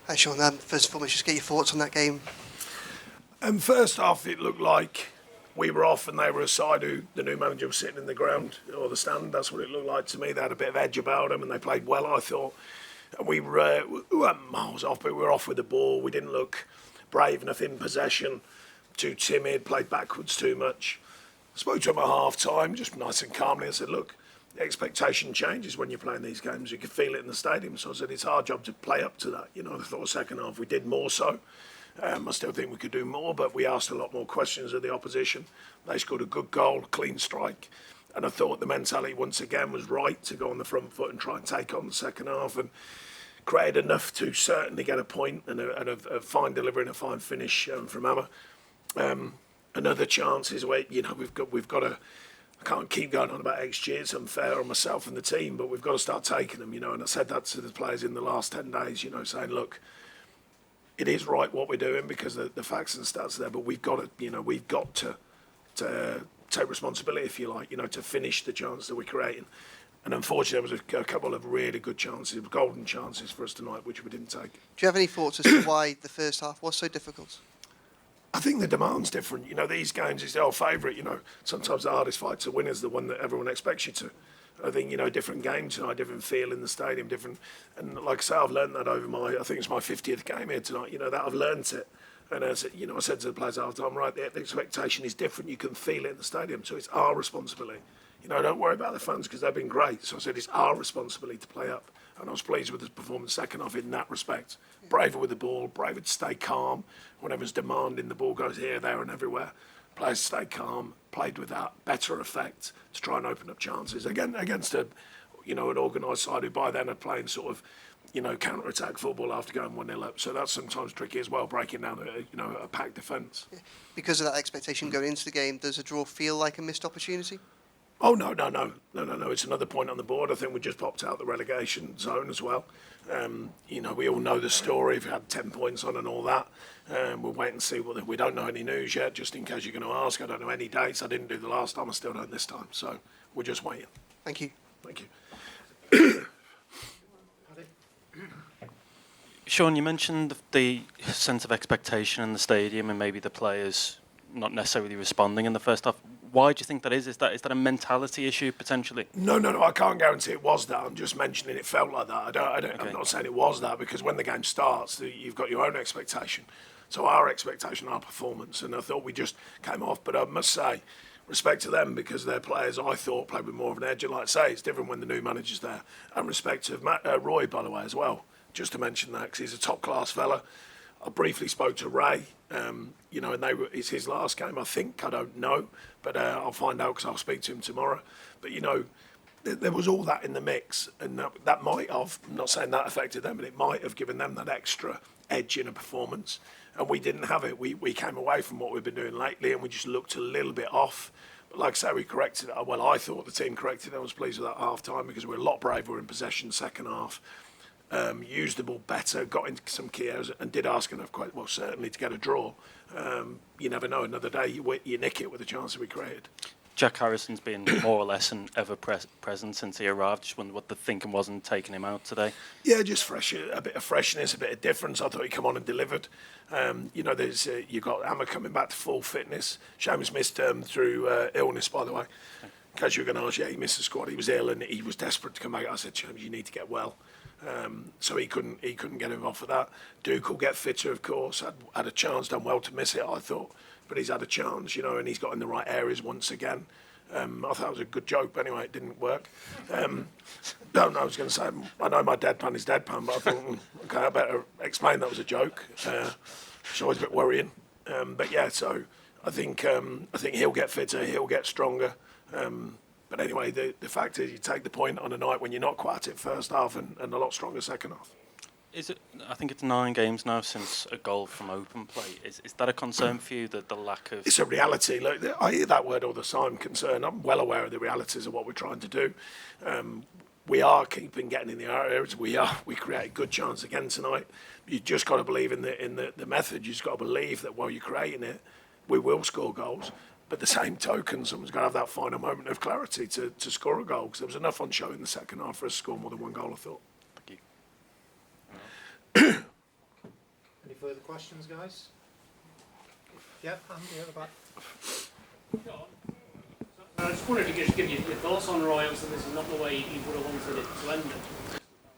Hi Sean, first and foremost, just get your thoughts on that game. First half, it looked like we were off and they were a side who the new manager was sitting in the ground or the stand. That's what it looked like to me. They had a bit of edge about them and they played well, I thought. And we weren't miles off, but we were off with the ball. We didn't look brave enough in possession, too timid, played backwards too much. I spoke to him at half time, just nice and calmly. I said, look, the expectation changes when you're playing these games. You can feel it in the stadium. So I said, it's our job to play up to that. I thought second half we did more so. I still think we could do more, but we asked a lot more questions of the opposition. They scored a good goal, clean strike. And I thought the mentality once again was right to go on the front foot and try and take on the second half and created enough to certainly get a point and a fine delivery and a fine finish from Emma. Another chance is where, we've got to, I can't keep going on about XG, it's unfair on myself and the team, but we've got to start taking them, and I said that to the players in the last 10 days, saying, look, it is right what we're doing because the facts and stats are there, but we've got to take responsibility, if you like, to finish the chance that we're creating. And unfortunately, there was a couple of really good chances, golden chances for us tonight, which we didn't take. Do you have any thoughts as to why the first half was so difficult? I think the demand's different. These games is our favourite. Sometimes the hardest fight's to win is the one that everyone expects you to. I think, different games tonight, different feel in the stadium, different. And like I say, I've learned that over I think it's my 50th game here tonight, that I've learned it. And as I said to the players after time, right, the expectation is different. You can feel it in the stadium. So it's our responsibility. Don't worry about the fans because they've been great. So I said it's our responsibility to play up. And I was pleased with his performance second half in that respect. Braver with the ball, braver to stay calm. Whenever's demanding, the ball goes here, there and everywhere. Players stay calm, played with that better effect to try and open up chances. Again, against an organised side who by then are playing sort of, counter-attack football after going 1-0 up. So that's sometimes tricky as well, breaking down a packed defence. Yeah. Because of that expectation going into the game, does a draw feel like a missed opportunity? Oh, no. It's another point on the board. I think we just popped out the relegation zone as well. We all know the story. We've had 10 points on and all that. We'll wait and see. We don't know any news yet, just in case you're going to ask. I don't know any dates. I didn't do the last time. I still don't this time. So we're just waiting. Thank you. Thank you. Sean, you mentioned the sense of expectation in the stadium and maybe the players not necessarily responding in the first half. Why do you think that is? Is that a mentality issue potentially? No. I can't guarantee it was that. I'm just mentioning it felt like that. Okay. I'm not saying it was that because when the game starts, you've got your own expectation. So our expectation, our performance, and I thought we just came off. But I must say, respect to them because their players, I thought, played with more of an edge. And like I say, it's different when the new manager's there. And respect to Roy, by the way, as well. Just to mention that because he's a top-class fella. I briefly spoke to Ray, and it's his last game, I think. I don't know, but I'll find out because I'll speak to him tomorrow. But, there was all that in the mix, and that might have, I'm not saying that affected them, but it might have given them that extra edge in a performance. And we didn't have it. We came away from what we've been doing lately, and we just looked a little bit off. But like I say, we corrected it. Well, I thought the team corrected it. I was pleased with that half-time because we were a lot braver in possession second half. Used the ball better, got into some key areas and did ask enough quite well, certainly to get a draw. You never know, another day you nick it with the chance that we created. Jack Harrison's been more or less an ever present since he arrived. Just wondered what the thinking was in taking him out today. Yeah, just fresh, a bit of freshness, a bit of difference. I thought he'd come on and delivered. There's you got Emma coming back to full fitness. Seamus missed through illness, by the way. In case you were going to ask, he missed the squad. He was ill and he was desperate to come back. I said, Seamus, you need to get well. So he couldn't get him off of that. Duke will get fitter, of course. Had a chance, done well to miss it, I thought. But he's had a chance, and he's got in the right areas once again. I thought it was a good joke, but anyway, it didn't work. I was going to say, I know my deadpan is deadpan, but I thought, okay, I better explain that was a joke. It's always a bit worrying. But yeah, so I think he'll get fitter, he'll get stronger. But anyway, the fact is you take the point on a night when you're not quite at it first half and a lot stronger second half. Is it? I think it's 9 games now since a goal from open play. Is that a concern for you, that the lack of... It's a reality. Look, I hear that word all the time, concern. I'm well aware of the realities of what we're trying to do. We are keeping getting in the areas. We create a good chance again tonight. You just got to believe in the method. You just got to believe that while you're creating it, we will score goals. But the same token, someone's got to have that final moment of clarity to score a goal. Because there was enough on show in the second half for us to score more than one goal, I thought. Thank you. further questions, guys? Yeah, Andy at the back. I just wanted to give you your thoughts on Roy. Obviously, this is not the way you would have wanted it to end.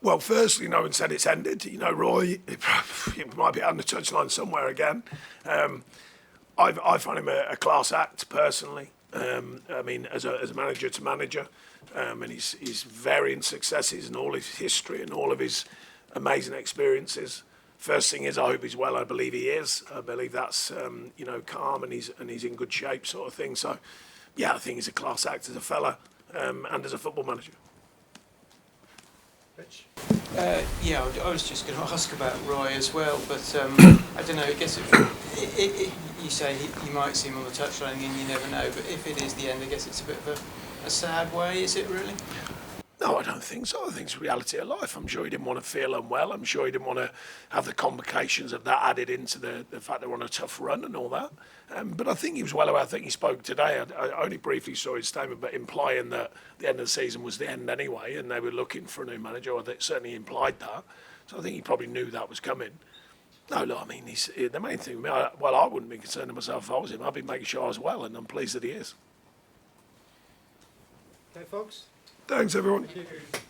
Well, firstly, no one said it's ended. You know, Roy, he might be on the touchline somewhere again. I find him a class act personally. I mean, as a manager to manager, and his varying successes and all his history and all of his amazing experiences. First thing is, I hope he's well. I believe he is. I believe that's you know, calm and he's in good shape, sort of thing. So, yeah, I think he's a class act as a fella and as a football manager. Rich? Yeah, I was just going to ask about Roy as well, but I don't know. I guess you say you might see him on the touchline and you never know. But if it is the end, I guess it's a bit of a sad way. Is it really? No, I don't think so. I think it's reality of life. I'm sure he didn't want to feel unwell. I'm sure he didn't want to have the complications of that added into the fact they were on a tough run and all that. But I think he was well aware. I think he spoke today. I only briefly saw his statement, but implying that the end of the season was the end anyway, and they were looking for a new manager, or they certainly implied that. So I think he probably knew that was coming. No, look, I mean, the main thing with me, I wouldn't be concerned with myself if I was him. I'd be making sure I was well, and I'm pleased that he is. Okay, folks. Thanks, everyone. Thank you.